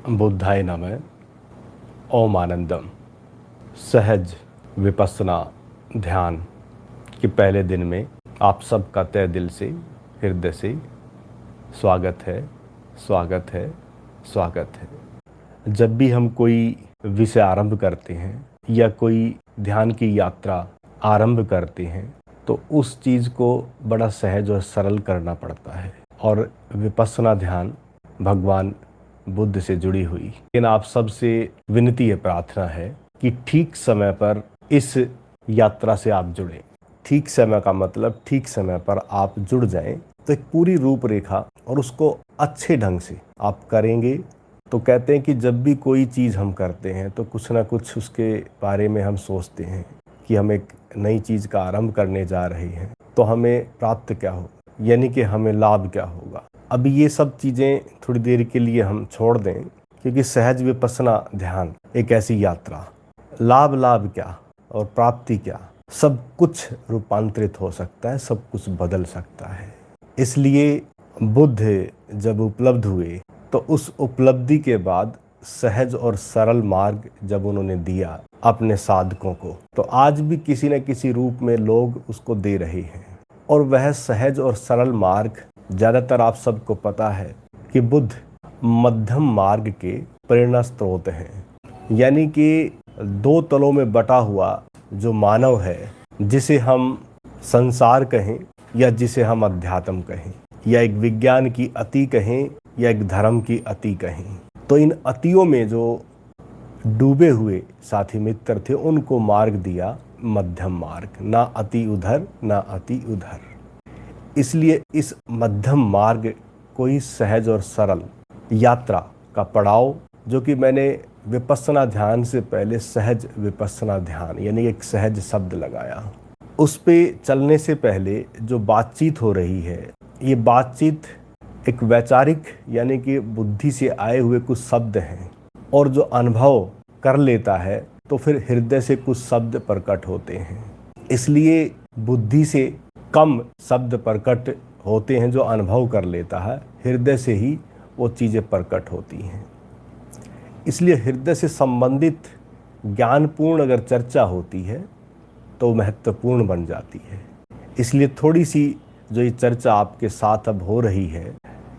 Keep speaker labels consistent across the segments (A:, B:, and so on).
A: बुद्धाय नमः। ओम आनंदम। सहज विपස්සना ध्यान के पहले दिन में आप सबका तहे दिल से, हृदय से स्वागत है, स्वागत है, स्वागत है। जब भी हम कोई विषय आरंभ करते हैं या कोई ध्यान की यात्रा आरंभ करते हैं तो उस चीज़ को बड़ा सहज और सरल करना पड़ता है। और विपස්සना ध्यान भगवान बुद्ध से जुड़ी हुई। लेकिन आप सबसे विनती है, प्रार्थना है कि ठीक समय पर इस यात्रा से आप जुड़ें। ठीक समय का मतलब ठीक समय पर आप जुड़ जाएं तो एक पूरी रूपरेखा और उसको अच्छे ढंग से आप करेंगे। तो कहते हैं कि जब भी कोई चीज़ हम करते हैं तो कुछ ना कुछ उसके बारे में हम सोचते हैं कि हम एक नई चीज़ का आरंभ करने जा रहे हैं तो हमें प्राप्त क्या हो, यानी कि हमें लाभ क्या होगा। अभी ये सब चीज़ें थोड़ी देर के लिए हम छोड़ दें, क्योंकि सहज विपස්සना ध्यान एक ऐसी यात्रा, लाभ क्या और प्राप्ति क्या, सब कुछ रूपांतरित हो सकता है, सब कुछ बदल सकता है। इसलिए बुद्ध जब उपलब्ध हुए तो उस उपलब्धि के बाद सहज और सरल मार्ग जब उन्होंने दिया अपने साधकों को, तो आज भी किसी न किसी रूप में लोग उसको दे रहे हैं। और वह सहज और सरल मार्ग, ज़्यादातर आप सबको पता है कि बुद्ध मध्यम मार्ग के प्रेरणा स्रोत हैं। यानी कि दो तलों में बटा हुआ जो मानव है, जिसे हम संसार कहें या जिसे हम अध्यात्म कहें, या एक विज्ञान की अति कहें या एक धर्म की अति कहें, तो इन अतियों में जो डूबे हुए साथी मित्र थे उनको मार्ग दिया मध्यम मार्ग, ना अति उधर ना अति उधर। इसलिए इस मध्यम मार्ग को ही सहज और सरल यात्रा का पड़ाव, जो कि मैंने विपස්සना ध्यान से पहले सहज विपස්සना ध्यान यानी एक सहज शब्द लगाया, उस पे चलने से पहले जो बातचीत हो रही है, ये बातचीत एक वैचारिक यानी कि बुद्धि से आए हुए कुछ शब्द हैं, और जो अनुभव कर लेता है तो फिर हृदय से कुछ शब्द प्रकट होते हैं। इसलिए बुद्धि से कम शब्द प्रकट होते हैं, जो अनुभव कर लेता है, हृदय से ही वो चीज़ें प्रकट होती हैं। इसलिए हृदय से संबंधित ज्ञानपूर्ण अगर चर्चा होती है तो महत्वपूर्ण बन जाती है। इसलिए थोड़ी सी जो ये चर्चा आपके साथ अब हो रही है,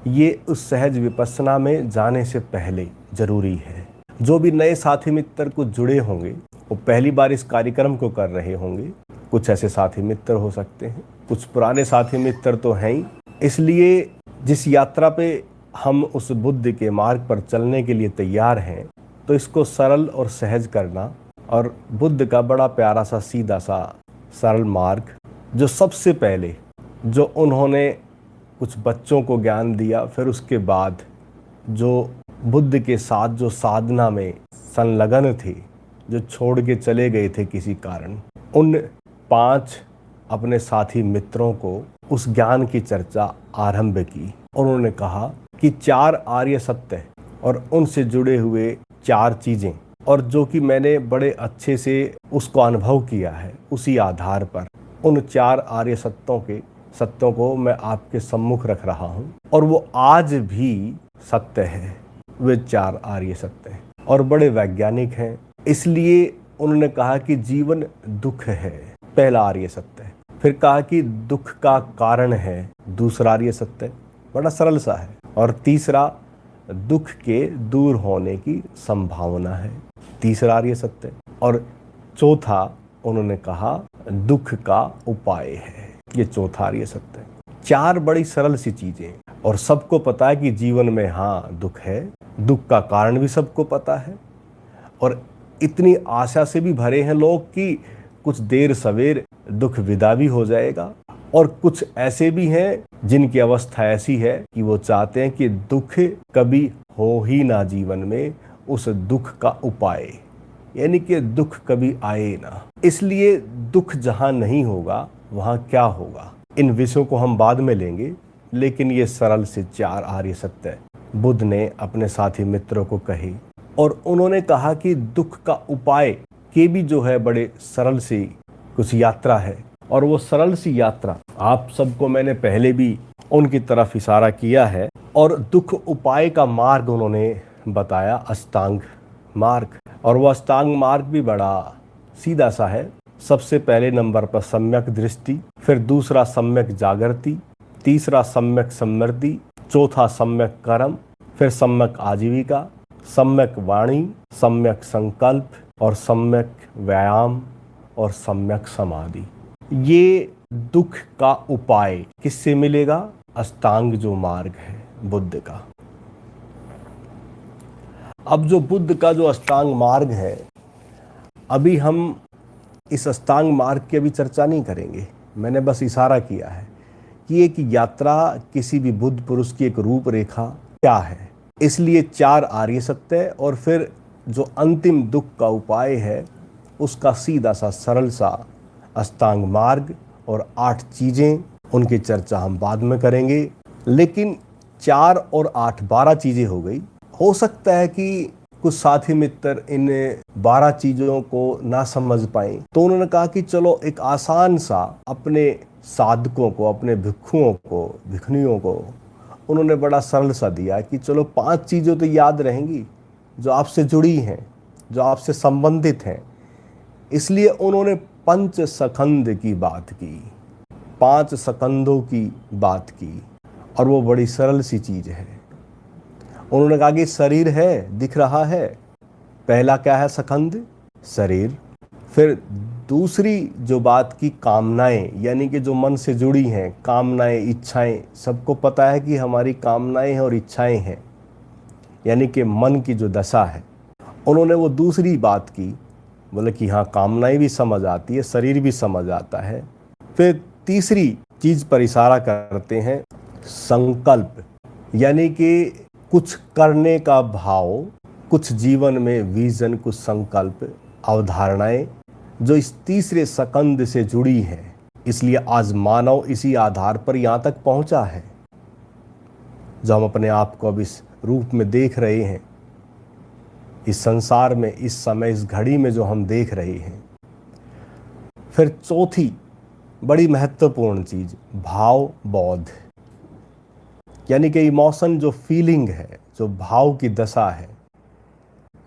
A: ये उस सहज विपස්සना में जाने से पहले ज़रूरी है। जो भी नए साथी मित्र कुछ जुड़े होंगे, वो पहली बार इस कार्यक्रम को कर रहे होंगे, कुछ ऐसे साथी मित्र हो सकते हैं, कुछ पुराने साथी मित्र तो हैं ही। इसलिए जिस यात्रा पे हम उस बुद्ध के मार्ग पर चलने के लिए तैयार हैं, तो इसको सरल और सहज करना, और बुद्ध का बड़ा प्यारा सा सीधा सा सरल मार्ग, जो सबसे पहले जो उन्होंने कुछ बच्चों को ज्ञान दिया, फिर उसके बाद जो बुद्ध के साथ जो साधना में संलग्न थे, जो छोड़ के चले गए थे किसी कारण, उन 5 अपने साथी मित्रों को उस ज्ञान की चर्चा आरंभ की। और उन्होंने कहा कि 4 आर्य सत्य और उनसे जुड़े हुए 4 चीज़ें, और जो कि मैंने बड़े अच्छे से उसको अनुभव किया है, उसी आधार पर उन 4 आर्य सत्यों को मैं आपके सम्मुख रख रहा हूँ। और वो आज भी सत्य है, वे 4 आर्य सत्य हैं और बड़े वैज्ञानिक हैं। इसलिए उन्होंने कहा कि जीवन दुख है, पहला आर्य सत्य। फिर कहा कि दुख का कारण है, दूसरा आर्य सत्य, बड़ा सरल सा है। और तीसरा, दुख के दूर होने की संभावना है, तीसरा आर्य सत्य। और चौथा उन्होंने कहा दुख का उपाय है, ये चौथा आर्य सत्य। 4 बड़ी सरल सी चीजें, और सबको पता है कि जीवन में हाँ दुख है, दुख का कारण भी सबको पता है। और इतनी आशा से भी भरे हैं लोग कि कुछ देर सवेर दुख विदा भी हो जाएगा, और कुछ ऐसे भी हैं जिनकी अवस्था ऐसी है कि वो चाहते हैं कि दुख कभी हो ही ना जीवन में, उस दुख का उपाय, यानी कि दुख कभी आए ना। इसलिए दुख जहाँ नहीं होगा वहाँ क्या होगा, इन विषयों को हम बाद में लेंगे। लेकिन ये सरल से 4 आर्य सत्य बुद्ध ने अपने साथी मित्रों को कहे, और उन्होंने कहा कि दुख का उपाय के भी जो है बड़े सरल सी कुछ यात्रा है। और वो सरल सी यात्रा आप सबको मैंने पहले भी उनकी तरफ इशारा किया है, और दुख उपाय का मार्ग उन्होंने बताया अष्टांग मार्ग, और वो अष्टांग मार्ग भी बड़ा सीधा सा है। सबसे पहले नंबर पर सम्यक दृष्टि, फिर दूसरा सम्यक जागृति, तीसरा सम्यक समृद्धि, चौथा सम्यक कर्म, फिर सम्यक आजीविका, सम्यक वाणी, सम्यक संकल्प और सम्यक व्यायाम और सम्यक समाधि। ये दुख का उपाय किससे मिलेगा? अष्टांग जो मार्ग है बुद्ध का। अब जो बुद्ध का जो अष्टांग मार्ग है, अभी हम इस अष्टांग मार्ग की अभी चर्चा नहीं करेंगे। मैंने बस इशारा किया है कि एक यात्रा, किसी भी बुद्ध पुरुष की एक रूपरेखा क्या है। इसलिए 4 आर्य सत्य और फिर जो अंतिम दुख का उपाय है उसका सीधा सा सरल सा अष्टांग मार्ग और 8 चीज़ें, उनकी चर्चा हम बाद में करेंगे। लेकिन 4 और 8 12 चीज़ें हो गई। हो सकता है कि कुछ साथी मित्र इन 12 चीज़ों को ना समझ पाए, तो उन्होंने कहा कि चलो एक आसान सा अपने साधकों को, अपने भिक्षुओं को, भिखनियों को उन्होंने बड़ा सरल सा दिया कि चलो 5 चीज़ें तो याद रहेंगी जो आपसे जुड़ी हैं, जो आपसे संबंधित हैं। इसलिए उन्होंने पंच स्कंद की बात की, 5 स्कंदों की बात की, और वो बड़ी सरल सी चीज़ है। उन्होंने कहा कि शरीर है, दिख रहा है, पहला क्या है स्कंद? शरीर। फिर दूसरी जो बात की कामनाएं, यानी कि जो मन से जुड़ी हैं कामनाएं, इच्छाएं। सबको पता है कि हमारी कामनाएं हैं और इच्छाएं हैं, यानी कि मन की जो दशा है। उन्होंने वो दूसरी बात की, बोले कि हाँ कामनाएं भी समझ आती है, शरीर भी समझ आता है। फिर तीसरी चीज पर इशारा करते हैं संकल्प, यानी कि कुछ करने का भाव, कुछ जीवन में विजन, कुछ संकल्प, अवधारणाएं जो इस तीसरे स्कंद से जुड़ी हैं। इसलिए आज मानव इसी आधार पर यहाँ तक पहुंचा है जो हम अपने आप को अब इस रूप में देख रहे हैं, इस संसार में, इस समय, इस घड़ी में जो हम देख रहे हैं। फिर चौथी बड़ी महत्वपूर्ण चीज भाव बोध, यानी कि इमोशन, जो फीलिंग है, जो भाव की दशा है,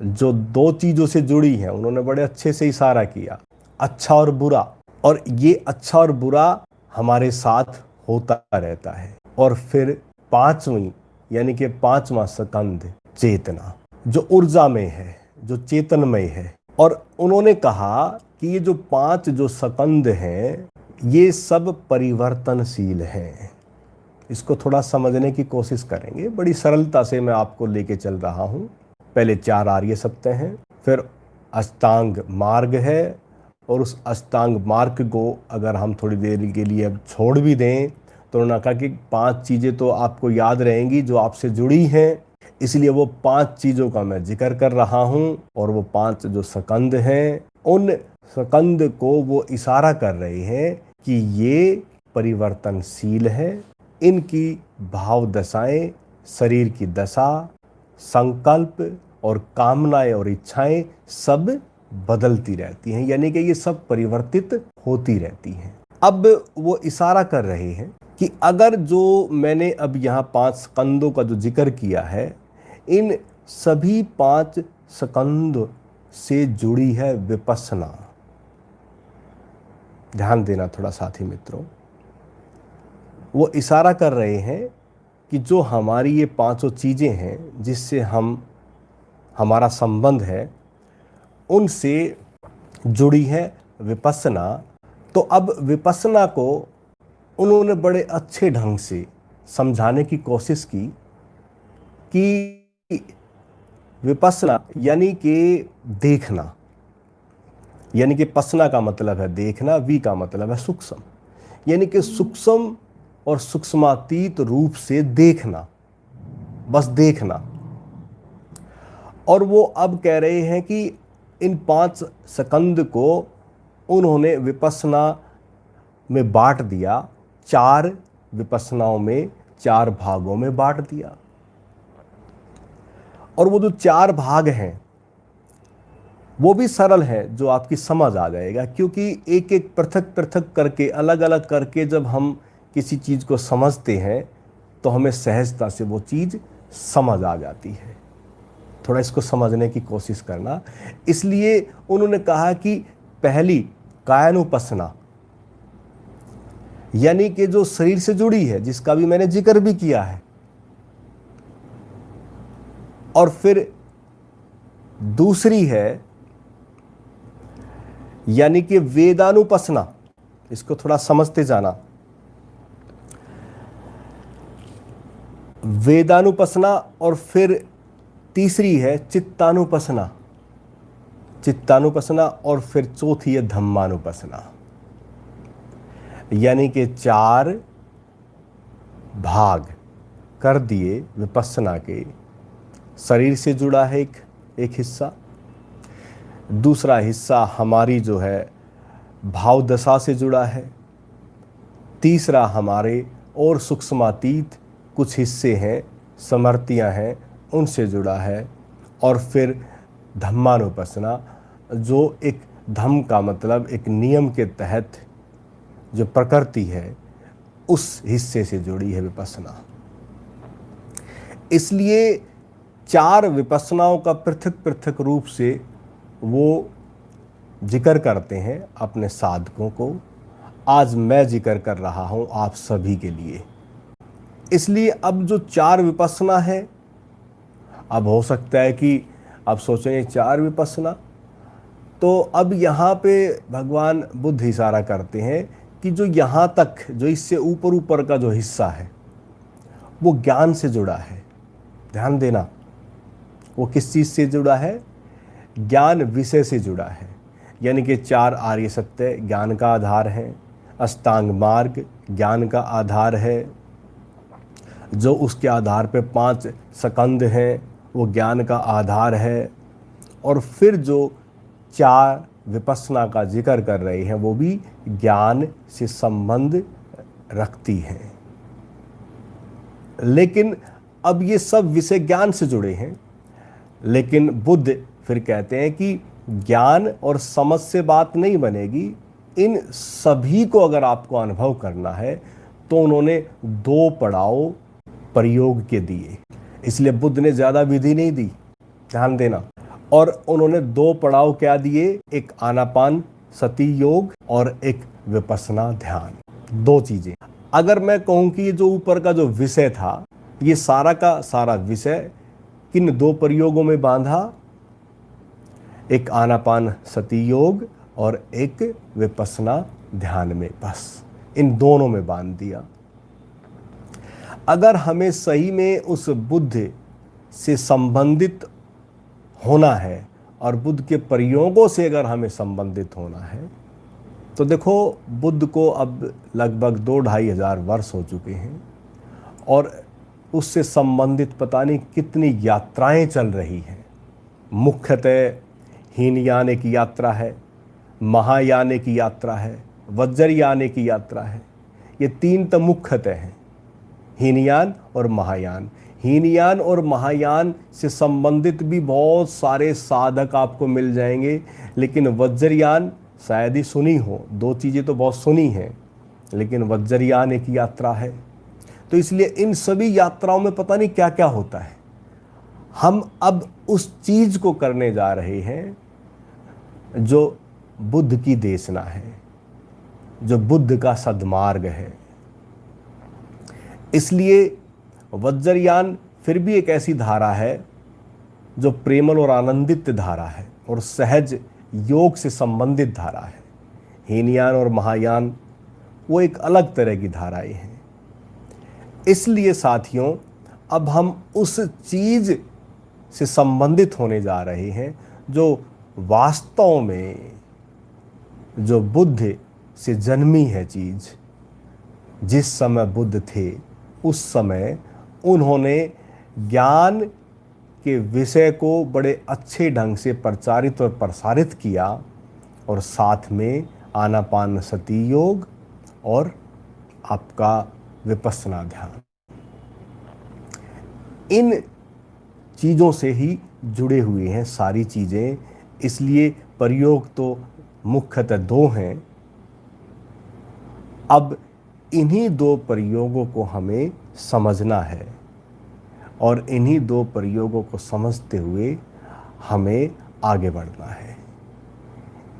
A: जो 2 चीजों से जुड़ी है। उन्होंने बड़े अच्छे से इशारा किया, अच्छा और बुरा। और ये अच्छा और बुरा हमारे साथ होता रहता है। और फिर 5वीं, यानी कि 5वां स्कंद चेतना, जो ऊर्जा में है, जो चेतनमय है। और उन्होंने कहा कि ये जो 5 जो स्कंद हैं ये सब परिवर्तनशील हैं। इसको थोड़ा समझने की कोशिश करेंगे। बड़ी सरलता से मैं आपको लेके चल रहा हूँ। पहले 4 आर्य सत्य हैं, फिर अष्टांग मार्ग है, और उस अष्टांग मार्ग को अगर हम थोड़ी देर के लिए अब छोड़ भी दें तो उन्होंने कहा कि 5 चीज़ें तो आपको याद रहेंगी जो आपसे जुड़ी हैं। इसलिए वो 5 चीज़ों का मैं जिक्र कर रहा हूँ, और वो 5 जो स्कंद हैं उन स्कंद को वो इशारा कर रहे हैं कि ये परिवर्तनशील है। इनकी भाव दशाएं, शरीर की दशा, संकल्प और कामनाएं और इच्छाएं सब बदलती रहती हैं, यानी कि ये सब परिवर्तित होती रहती हैं। अब वो इशारा कर रहे हैं कि अगर जो मैंने अब यहाँ 5 स्कंदों का जो जिक्र किया है, इन सभी 5 स्कंद से जुड़ी है विपश्यना। ध्यान देना थोड़ा साथी मित्रों, वो इशारा कर रहे हैं कि जो हमारी ये 5 चीज़ें हैं जिससे हमारा संबंध है, उनसे जुड़ी है विपश्यना। तो अब विपश्यना को उन्होंने बड़े अच्छे ढंग से समझाने की कोशिश की कि विपश्यना यानी कि देखना, यानी कि पसना का मतलब है देखना, वी का मतलब है सूक्ष्म, यानी कि सूक्ष्म और सूक्ष्मातीत रूप से देखना, बस देखना। और वो अब कह रहे हैं कि इन 5 स्कंद को उन्होंने विपश्यना में बांट दिया, 4 विपश्यनाओं में, 4 भागों में बांट दिया। और वो जो 4 भाग हैं वो भी सरल है, जो आपकी समझ आ जाएगा, क्योंकि एक एक पृथक पृथक करके, अलग अलग करके जब हम किसी चीज़ को समझते हैं तो हमें सहजता से वो चीज़ समझ आ जाती है। थोड़ा इसको समझने की कोशिश करना। इसलिए उन्होंने कहा कि पहली कायानुपसना, यानी कि जो शरीर से जुड़ी है, जिसका भी मैंने जिक्र भी किया है, और फिर दूसरी है यानी कि वेदानुपसना। इसको थोड़ा समझते जाना। वेदानुपसना, और फिर तीसरी है चित्तानुपसना, चित्तानुपसना, और फिर चौथी है धम्मानुपसना। यानी कि 4 भाग कर दिए विपස්සना के। शरीर से जुड़ा है एक हिस्सा, दूसरा हिस्सा हमारी जो है भाव दशा से जुड़ा है, तीसरा हमारे और सूक्ष्मातीत कुछ हिस्से हैं, समर्तियाँ हैं, उनसे जुड़ा है, और फिर धम्मानुपसना जो एक धम्म का मतलब एक नियम के तहत जो प्रकृति है उस हिस्से से जुड़ी है विपස්සना। इसलिए 4 विपස්සनाओं का पृथक पृथक रूप से वो जिक्र करते हैं अपने साधकों को। आज मैं जिक्र कर रहा हूं आप सभी के लिए। इसलिए अब जो 4 विपස්සना है, अब हो सकता है कि आप सोचें 4 विपස්සना, तो अब यहाँ पे भगवान बुद्ध इशारा करते हैं कि जो यहाँ तक, जो इससे ऊपर ऊपर का जो हिस्सा है वो ज्ञान से जुड़ा है। ध्यान देना, वो किस चीज़ से जुड़ा है? ज्ञान विषय से जुड़ा है। यानी कि 4 आर्य सत्य ज्ञान का आधार है, अष्टांग मार्ग ज्ञान का आधार है, जो उसके आधार पे 5 स्कंद हैं वो ज्ञान का आधार है, और फिर जो 4 विपස්සना का जिक्र कर रहे हैं वो भी ज्ञान से संबंध रखती हैं। लेकिन अब ये सब विषय ज्ञान से जुड़े हैं, लेकिन बुद्ध फिर कहते हैं कि ज्ञान और समझ से बात नहीं बनेगी, इन सभी को अगर आपको अनुभव करना है तो उन्होंने 2 पड़ाव प्रयोग के दिए। इसलिए बुद्ध ने ज़्यादा विधि नहीं दी, ध्यान देना। और उन्होंने 2 पड़ाव क्या दिए? एक आनापान सती योग और एक विपස්සना ध्यान। 2 चीज़ें। अगर मैं कहूँ कि ये जो ऊपर का जो विषय था, ये सारा का सारा विषय किन 2 प्रयोगों में बांधा? एक आनापान सती योग और एक विपස්සना ध्यान में, बस इन दोनों में बांध दिया। अगर हमें सही में उस बुद्ध से संबंधित होना है और बुद्ध के प्रयोगों से अगर हमें संबंधित होना है, तो देखो बुद्ध को अब लगभग 2-2.5 हज़ार वर्ष हो चुके हैं और उससे संबंधित पता नहीं कितनी यात्राएं चल रही हैं। मुख्यतः हीनयान एक यात्रा है, महायान एक यात्रा है, वज्रयान की यात्रा है। ये 3 तो मुख्यतः हैं, हीनयान और महायान। हीनयान और महायान से संबंधित भी बहुत सारे साधक आपको मिल जाएंगे, लेकिन वज्रयान शायद ही सुनी हो। 2 चीज़ें तो बहुत सुनी हैं, लेकिन वज्रयान एक यात्रा है। तो इसलिए इन सभी यात्राओं में पता नहीं क्या क्या होता है। हम अब उस चीज़ को करने जा रहे हैं जो बुद्ध की देशना है, जो बुद्ध का सद्मार्ग है। इसलिए वज्रयान फिर भी एक ऐसी धारा है जो प्रेमल और आनंदित धारा है और सहज योग से संबंधित धारा है। हीनयान और महायान वो एक अलग तरह की धाराएं हैं। इसलिए साथियों, अब हम उस चीज़ से संबंधित होने जा रहे हैं जो वास्तव में जो बुद्ध से जन्मी है चीज़। जिस समय बुद्ध थे उस समय उन्होंने ज्ञान के विषय को बड़े अच्छे ढंग से प्रचारित और प्रसारित किया, और साथ में आनापान सती योग और आपका विपස්සना ध्यान, इन चीज़ों से ही जुड़े हुए हैं सारी चीज़ें। इसलिए प्रयोग तो मुख्यतः 2 हैं। अब इन्हीं 2 प्रयोगों को हमें समझना है और इन्हीं दो प्रयोगों को समझते हुए हमें आगे बढ़ना है।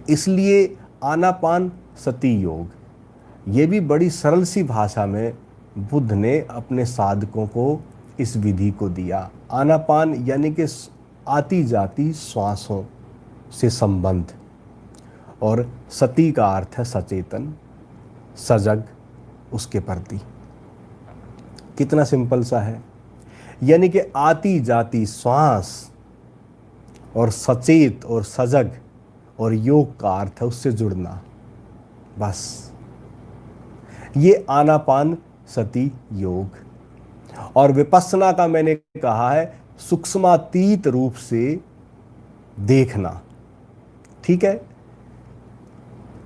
A: इसलिए आनापान सती योग ये भी बड़ी सरल सी भाषा में बुद्ध ने अपने साधकों को इस विधि को दिया। आनापान यानी कि आती जाती श्वासों से संबंध, और सती का अर्थ है सचेतन, सजग उसके प्रति। कितना सिंपल सा है, यानी कि आती जाती श्वास और सचेत और सजग, और योग का अर्थ है उससे जुड़ना। बस ये आनापान सती योग। और विपස්සना का मैंने कहा है सूक्ष्मातीत रूप से देखना। ठीक है,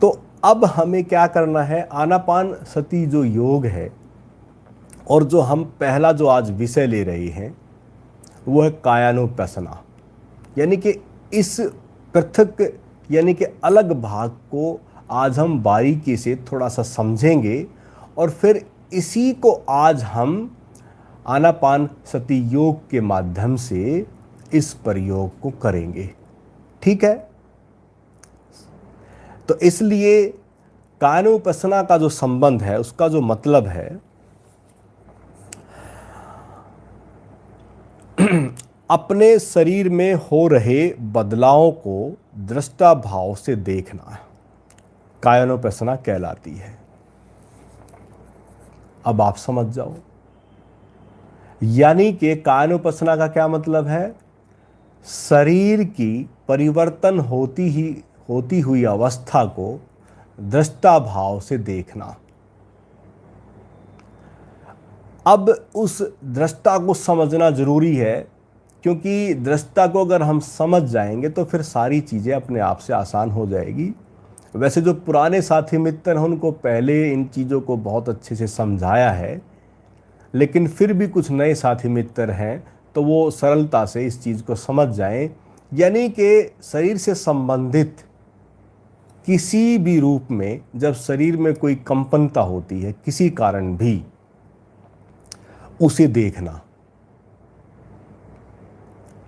A: तो अब हमें क्या करना है, आनापान सती जो योग है और जो हम पहला जो आज विषय ले रहे हैं वो है कायानुपसना, यानी कि इस पृथक यानी कि अलग भाग को आज हम बारीकी से थोड़ा सा समझेंगे और फिर इसी को आज हम आनापान सती योग के माध्यम से इस प्रयोग को करेंगे। ठीक है, तो इसलिए कायानुपसना का जो संबंध है, उसका जो मतलब है, अपने शरीर में हो रहे बदलावों को दृष्टा भाव से देखना कायानुपसना कहलाती है। अब आप समझ जाओ, यानी कि कायानुपसना का क्या मतलब है, शरीर की परिवर्तन होती हुई अवस्था को दृष्टा भाव से देखना। अब उस दृष्टा को समझना जरूरी है, क्योंकि दृष्टा को अगर हम समझ जाएंगे तो फिर सारी चीज़ें अपने आप से आसान हो जाएगी। वैसे जो पुराने साथी मित्र हैं उनको पहले इन चीज़ों को बहुत अच्छे से समझाया है, लेकिन फिर भी कुछ नए साथी मित्र हैं तो वो सरलता से इस चीज़ को समझ जाएं। यानी कि शरीर से संबंधित किसी भी रूप में जब शरीर में कोई कंपनता होती है किसी कारण भी, उसे देखना।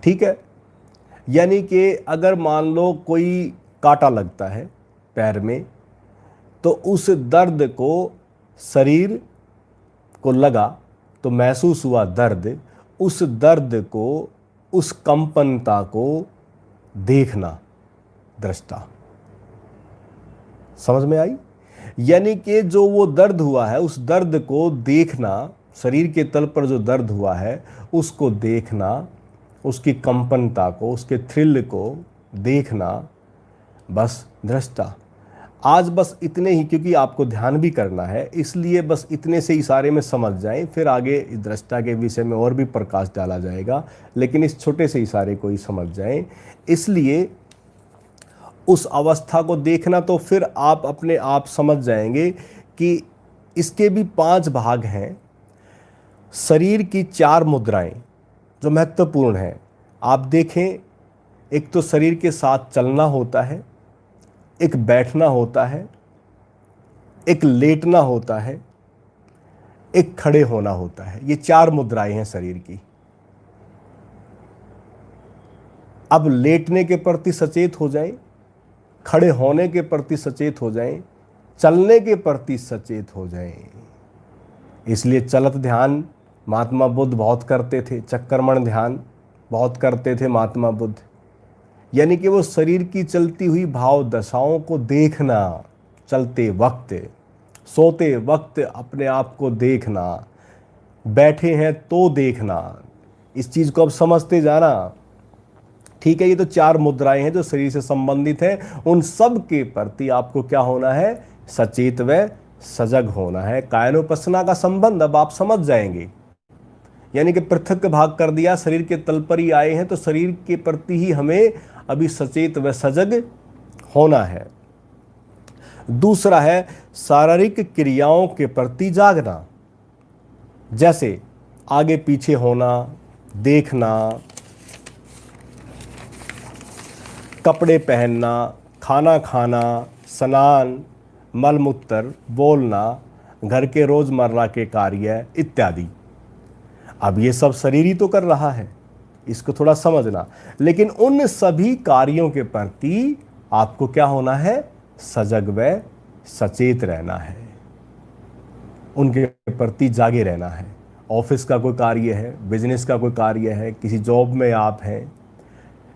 A: ठीक है, यानी कि अगर मान लो कोई कांटा लगता है पैर में, तो उस दर्द को शरीर को लगा तो महसूस हुआ दर्द, उस दर्द को, उस कंपनता को देखना दृष्टा। समझ में आई? यानी कि जो वो दर्द हुआ है उस दर्द को देखना, शरीर के तल पर जो दर्द हुआ है उसको देखना, उसकी कंपनता को, उसके थ्रिल को देखना, बस दृष्टा। आज बस इतने ही, क्योंकि आपको ध्यान भी करना है, इसलिए बस इतने से इशारे में समझ जाएं, फिर आगे दृष्टा के विषय में और भी प्रकाश डाला जाएगा, लेकिन इस छोटे से इशारे को ही समझ जाएं। इसलिए उस अवस्था को देखना, तो फिर आप अपने आप समझ जाएंगे कि इसके भी 5 भाग हैं। शरीर की 4 मुद्राएं जो महत्वपूर्ण हैं, आप देखें, एक तो शरीर के साथ चलना होता है, एक बैठना होता है, एक लेटना होता है, एक खड़े होना होता है। ये 4 मुद्राएं हैं शरीर की। अब लेटने के प्रति सचेत हो जाएं, खड़े होने के प्रति सचेत हो जाएं, चलने के प्रति सचेत हो जाएं। इसलिए चलत ध्यान महात्मा बुद्ध बहुत करते थे, चक्करमण ध्यान बहुत करते थे महात्मा बुद्ध। यानी कि वो शरीर की चलती हुई भाव दशाओं को देखना, चलते वक्त, सोते वक्त अपने आप को देखना, बैठे हैं तो देखना। इस चीज़ को अब समझते जाना। ठीक है, ये तो 4 मुद्राएं हैं जो शरीर से संबंधित हैं। उन सब के प्रति आपको क्या होना है, सचेत व सजग होना है। कायानुपसना का संबंध अब आप समझ जाएंगे। यानी कि पृथक भाग कर दिया, शरीर के तल पर ही आए हैं तो शरीर के प्रति ही हमें अभी सचेत व सजग होना है। दूसरा है शारीरिक क्रियाओं के प्रति जागना, जैसे आगे पीछे होना, देखना, कपड़े पहनना, खाना खाना, स्नान, मलमूत्र, बोलना, घर के रोजमर्रा के कार्य इत्यादि। अब ये सब शरीर ही तो कर रहा है, इसको थोड़ा समझना। लेकिन उन सभी कार्यों के प्रति आपको क्या होना है? सजग व सचेत रहना है, उनके प्रति जागे रहना है। ऑफिस का कोई कार्य है, बिजनेस का कोई कार्य है, किसी जॉब में आप हैं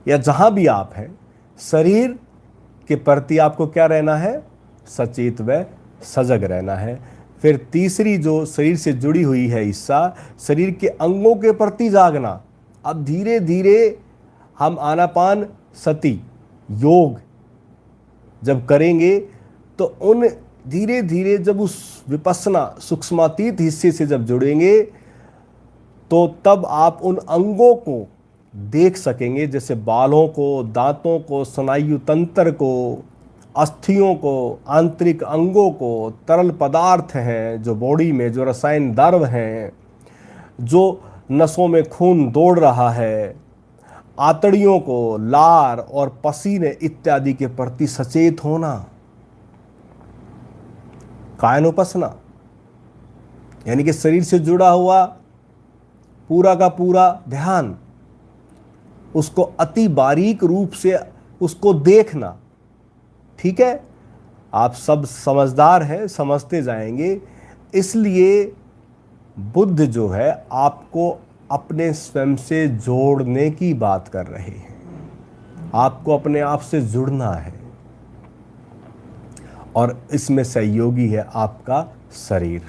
A: या जहां भी आप हैं, शरीर के प्रति आपको क्या रहना है? सचेत व सजग रहना है। फिर तीसरी जो शरीर से जुड़ी हुई है हिस्सा, शरीर के अंगों के प्रति जागना। अब धीरे धीरे हम आनापान सति योग जब करेंगे तो उन धीरे धीरे जब उस विपස්සना सूक्ष्मातीत हिस्से से जब जुड़ेंगे तो तब आप उन अंगों को देख सकेंगे, जैसे बालों को, दांतों को, स्नायु तंत्र को, अस्थियों को, आंतरिक अंगों को, तरल पदार्थ हैं जो बॉडी में, जो रसायन द्रव हैं, जो नसों में खून दौड़ रहा है, आंतड़ियों को, लार और पसीने इत्यादि के प्रति सचेत होना। कायनोपासना यानी कि शरीर से जुड़ा हुआ पूरा का पूरा ध्यान, उसको अति बारीक रूप से उसको देखना। ठीक है, आप सब समझदार हैं, समझते जाएंगे। इसलिए बुद्ध जो है आपको अपने स्वयं से जोड़ने की बात कर रहे हैं, आपको अपने आप से जुड़ना है, और इसमें सहयोगी है आपका शरीर।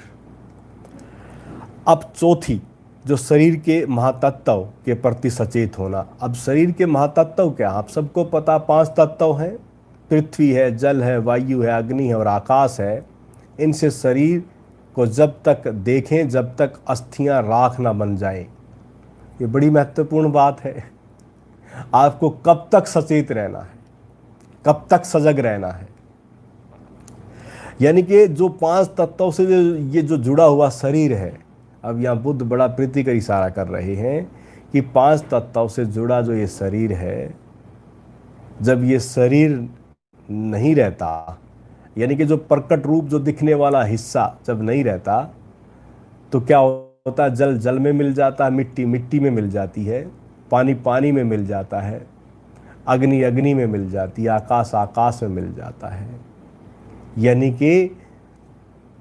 A: अब चौथी, जो शरीर के महातत्व के प्रति सचेत होना। अब शरीर के महातत्व क्या? आप सबको पता 5 तत्व हैं, पृथ्वी है, जल है, वायु है, अग्नि है और आकाश है। इनसे शरीर को जब तक देखें जब तक अस्थियां राख ना बन जाएं। ये बड़ी महत्वपूर्ण बात है। आपको कब तक सचेत रहना है, कब तक सजग रहना है? यानी कि जो 5 तत्वों से ये जो जुड़ा हुआ शरीर है, अब यहाँ बुद्ध बड़ा प्रीतिकर इशारा कर रहे हैं कि 5 तत्वों से जुड़ा जो ये शरीर है, जब ये शरीर नहीं रहता, यानी कि जो प्रकट रूप, जो दिखने वाला हिस्सा जब नहीं रहता, तो क्या होता है? जल जल में मिल जाता है, मिट्टी मिट्टी में मिल जाती है, पानी पानी में मिल जाता है, अग्नि अग्नि में मिल जाती है, आकाश आकाश में मिल जाता है। यानी कि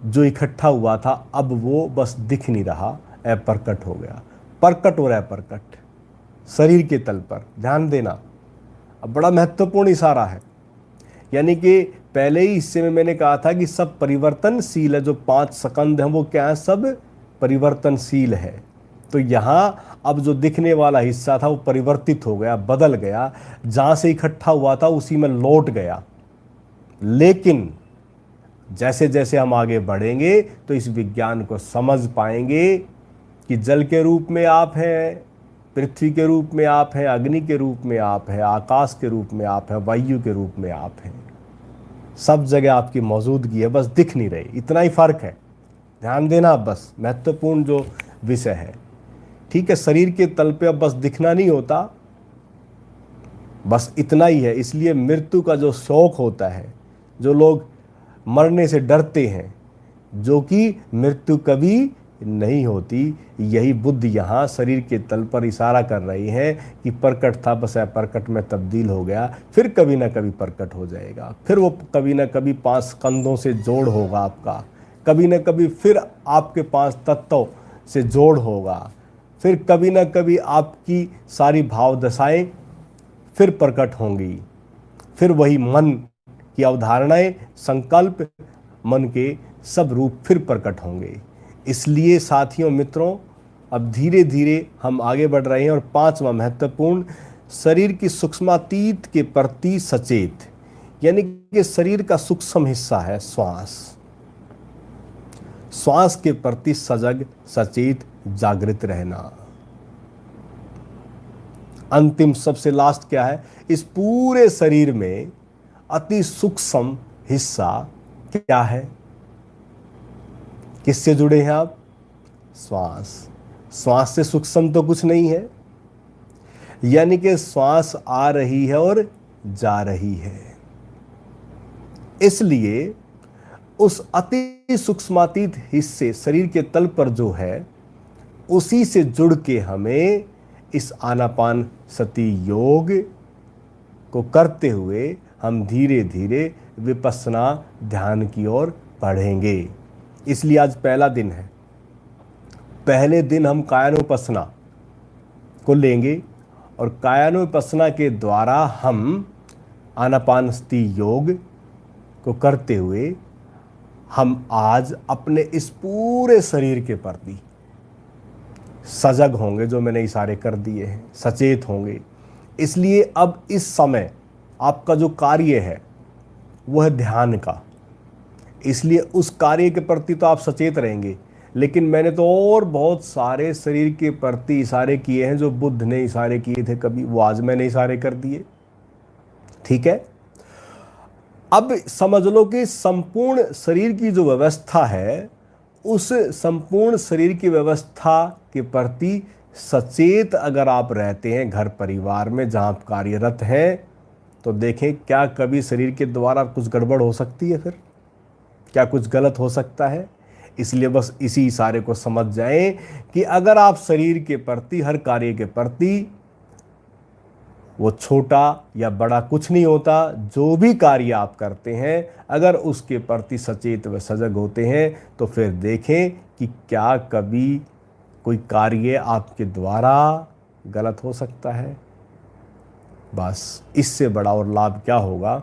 A: जो इकट्ठा हुआ था अब वो बस दिख नहीं रहा, अप्रकट हो गया। प्रकट और अप्रकट शरीर के तल पर ध्यान देना, अब बड़ा महत्वपूर्ण इशारा है। यानी कि पहले ही हिस्से में मैंने कहा था कि सब परिवर्तनशील है, जो 5 स्कंध हैं वो क्या है? सब परिवर्तनशील है। तो यहाँ अब जो दिखने वाला हिस्सा था वो परिवर्तित हो गया, बदल गया, जहाँ से इकट्ठा हुआ था उसी में लौट गया। लेकिन जैसे जैसे हम आगे बढ़ेंगे तो इस विज्ञान को समझ पाएंगे कि जल के रूप में आप हैं, पृथ्वी के रूप में आप हैं, अग्नि के रूप में आप हैं, आकाश के रूप में आप हैं, वायु के रूप में आप हैं। सब जगह आपकी मौजूदगी है, बस दिख नहीं रही, इतना ही फर्क है। ध्यान देना, बस महत्वपूर्ण जो विषय है। ठीक है, शरीर के तल पे अब बस दिखना नहीं होता, बस इतना ही है। इसलिए मृत्यु का जो शौक होता है, जो लोग मरने से डरते हैं, जो कि मृत्यु कभी नहीं होती, यही बुद्ध यहाँ शरीर के तल पर इशारा कर रही है कि प्रकट था बस अप्रकट में तब्दील हो गया, फिर कभी ना कभी प्रकट हो जाएगा, फिर वो कभी ना कभी 5 स्कंधों से जोड़ होगा आपका, कभी ना कभी फिर आपके 5 तत्वों से जोड़ होगा, फिर कभी ना कभी आपकी सारी भाव दशाएं फिर प्रकट होंगी, फिर वही मन की अवधारणाएं, संकल्प, मन के सब रूप फिर प्रकट होंगे। इसलिए साथियों, मित्रों, अब धीरे धीरे हम आगे बढ़ रहे हैं। और 5वां महत्वपूर्ण, शरीर की सूक्ष्मातीत के प्रति सचेत, यानी कि शरीर का सूक्ष्म हिस्सा है श्वास, श्वास के प्रति सजग, सचेत, जागृत रहना। अंतिम सबसे लास्ट क्या है? इस पूरे शरीर में अति सूक्ष्म हिस्सा क्या है? किससे जुड़े हैं आप? श्वास। श्वास से सूक्ष्म तो कुछ नहीं है। यानी कि श्वास आ रही है और जा रही है। इसलिए उस अति सूक्ष्मातीत हिस्से शरीर के तल पर जो है, उसी से जुड़ के हमें इस आनापान सती योग को करते हुए हम धीरे धीरे विपस्सना ध्यान की ओर बढ़ेंगे। इसलिए आज पहला दिन है। पहले दिन हम कायानुपस्सना को लेंगे और कायानुपस्सना के द्वारा हम आनापानसती योग को करते हुए हम आज अपने इस पूरे शरीर के प्रति सजग होंगे, जो मैंने इशारे कर दिए हैं, सचेत होंगे। इसलिए अब इस समय आपका जो कार्य है वो है ध्यान का, इसलिए उस कार्य के प्रति तो आप सचेत रहेंगे। लेकिन मैंने तो और बहुत सारे शरीर के प्रति इशारे किए हैं जो बुद्ध ने इशारे किए थे कभी, वो आज मैंने इशारे कर दिए। ठीक है, अब समझ लो कि संपूर्ण शरीर की जो व्यवस्था है, उस संपूर्ण शरीर की व्यवस्था के प्रति सचेत अगर आप रहते हैं घर परिवार में जहां आप कार्यरत हैं, तो देखें क्या कभी शरीर के द्वारा कुछ गड़बड़ हो सकती है? फिर क्या कुछ गलत हो सकता है? इसलिए बस इसी इशारे को समझ जाएं कि अगर आप शरीर के प्रति, हर कार्य के प्रति, वो छोटा या बड़ा कुछ नहीं होता, जो भी कार्य आप करते हैं अगर उसके प्रति सचेत व सजग होते हैं, तो फिर देखें कि क्या कभी कोई कार्य आपके द्वारा गलत हो सकता है। बस इससे बड़ा और लाभ क्या होगा